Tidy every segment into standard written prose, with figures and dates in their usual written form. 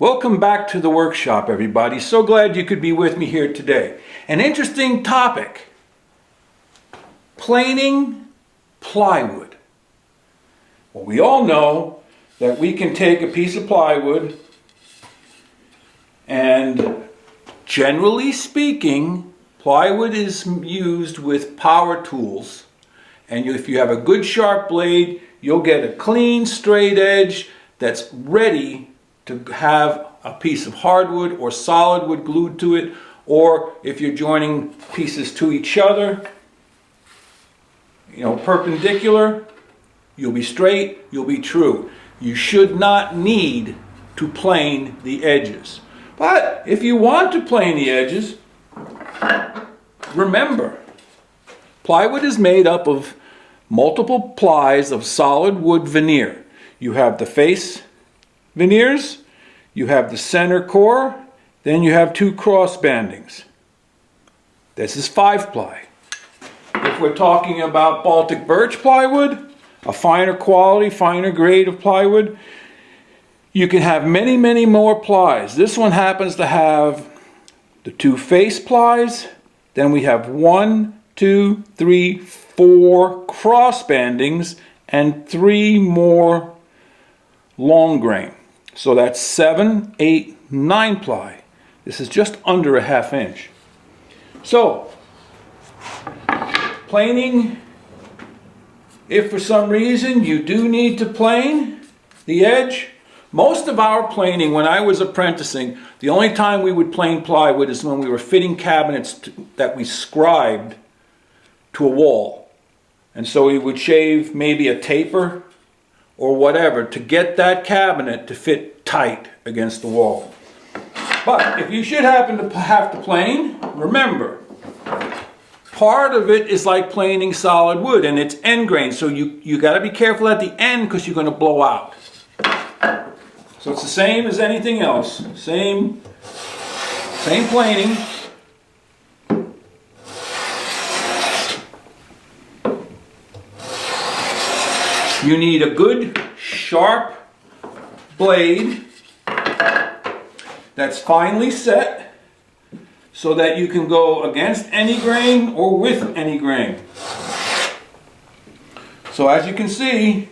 Welcome back to the workshop, everybody. So glad you could be with me here today. An interesting topic: planing plywood. Well, we all know that we can take a piece of plywood and, generally speaking, plywood is used with power tools. And if you have a good sharp blade, you'll get a clean, straight edge that's ready to have a piece of hardwood or solid wood glued to it, or if you're joining pieces to each other, perpendicular, you'll be straight, you'll be true. You should not need to plane the edges. But if you want to plane the edges, remember, plywood is made up of multiple plies of solid wood veneer. You have the face veneers, you have the center core, then you have two cross bandings. This is 5-ply. If we're talking about Baltic birch plywood, a finer quality, finer grade of plywood, you can have many, many more plies. This one happens to have the two face plies, then we have 1, 2, 3, 4 cross bandings, and 3 more long grain. So that's 7, 8, 9 ply. This is just under a ½ inch. So, planing, if for some reason you do need to plane the edge, most of our planing, when I was apprenticing, the only time we would plane plywood is when we were fitting cabinets that we scribed to a wall. And so we would shave maybe a taper or whatever to get that cabinet to fit tight against the wall. But if you should happen to have to plane, remember, part of it is like planing solid wood, and it's end grain, so you got to be careful at the end because you're going to blow out. So it's the same as anything else. Same planing. You need a good, sharp blade that's finely set so that you can go against any grain or with any grain. So as you can see,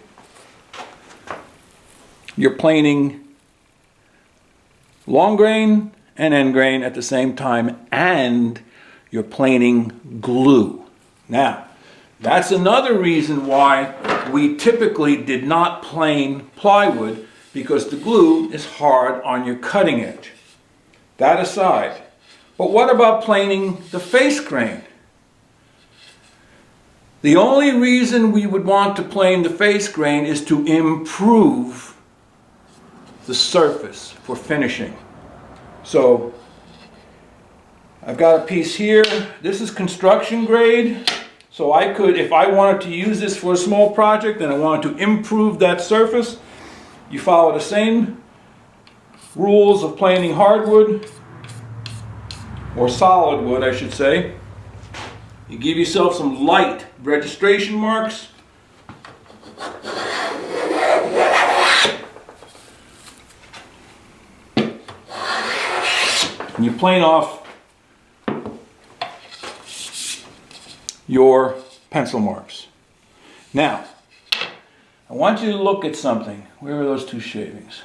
you're planing long grain and end grain at the same time, and you're planing glue. Now, that's another reason why we typically did not plane plywood, because the glue is hard on your cutting edge. That aside, but what about planing the face grain? The only reason we would want to plane the face grain is to improve the surface for finishing. So I've got a piece here. This is construction grade. So I could, if I wanted to use this for a small project and I wanted to improve that surface, you follow the same rules of planing hardwood, or solid wood I should say. You give yourself some light registration marks. And you plane off your pencil marks. Now, I want you to look at something. Where are those two shavings?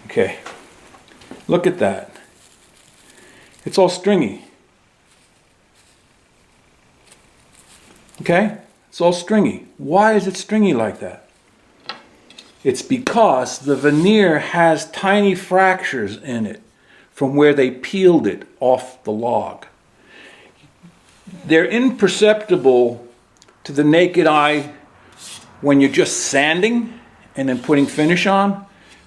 Okay, look at that. It's all stringy. Okay, it's all stringy. Why is it stringy like that? It's because the veneer has tiny fractures in it from where they peeled it off the log. They're imperceptible to the naked eye when you're just sanding and then putting finish on.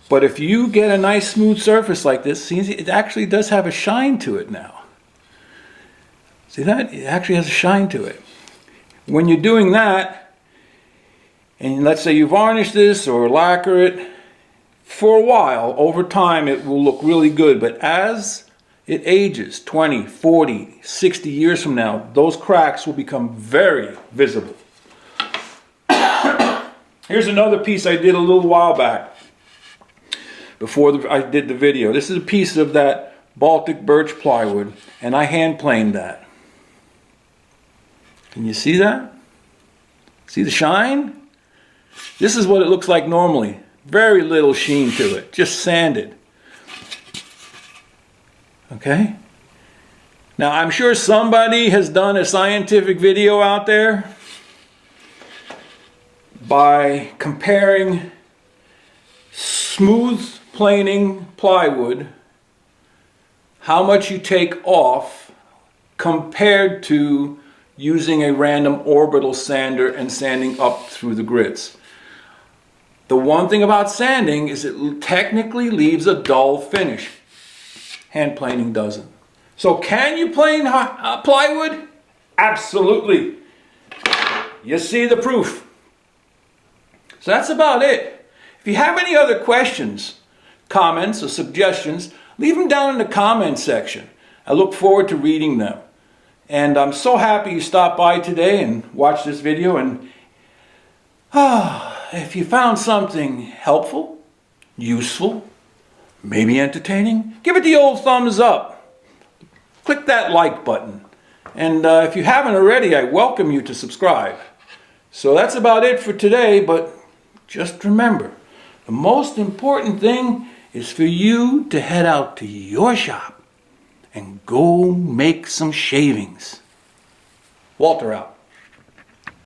But if you get a nice smooth surface like this, see, it actually does have a shine to it now. See that? It actually has a shine to it. When you're doing that, and let's say you varnish this or lacquer it, for a while, over time, it will look really good. But as it ages, 20, 40, 60 years from now, those cracks will become very visible. Here's another piece I did a little while back. before I did the video. This is a piece of that Baltic birch plywood, and I hand planed that. Can you see that? See the shine? This is what it looks like normally. Very little sheen to it, just sanded. Okay? Now I'm sure somebody has done a scientific video out there by comparing smooth planing plywood, how much you take off compared to using a random orbital sander and sanding up through the grits. The one thing about sanding is it technically leaves a dull finish. Hand planing doesn't. So can you plane plywood? Absolutely. You see the proof. So that's about it. If you have any other questions, comments, or suggestions, leave them down in the comment section. I look forward to reading them. And I'm so happy you stopped by today and watched this video. And if you found something helpful, useful, maybe entertaining, give it the old thumbs up. Click that like button. And if you haven't already, I welcome you to subscribe. So that's about it for today, but just remember, the most important thing is for you to head out to your shop and go make some shavings. Walter out.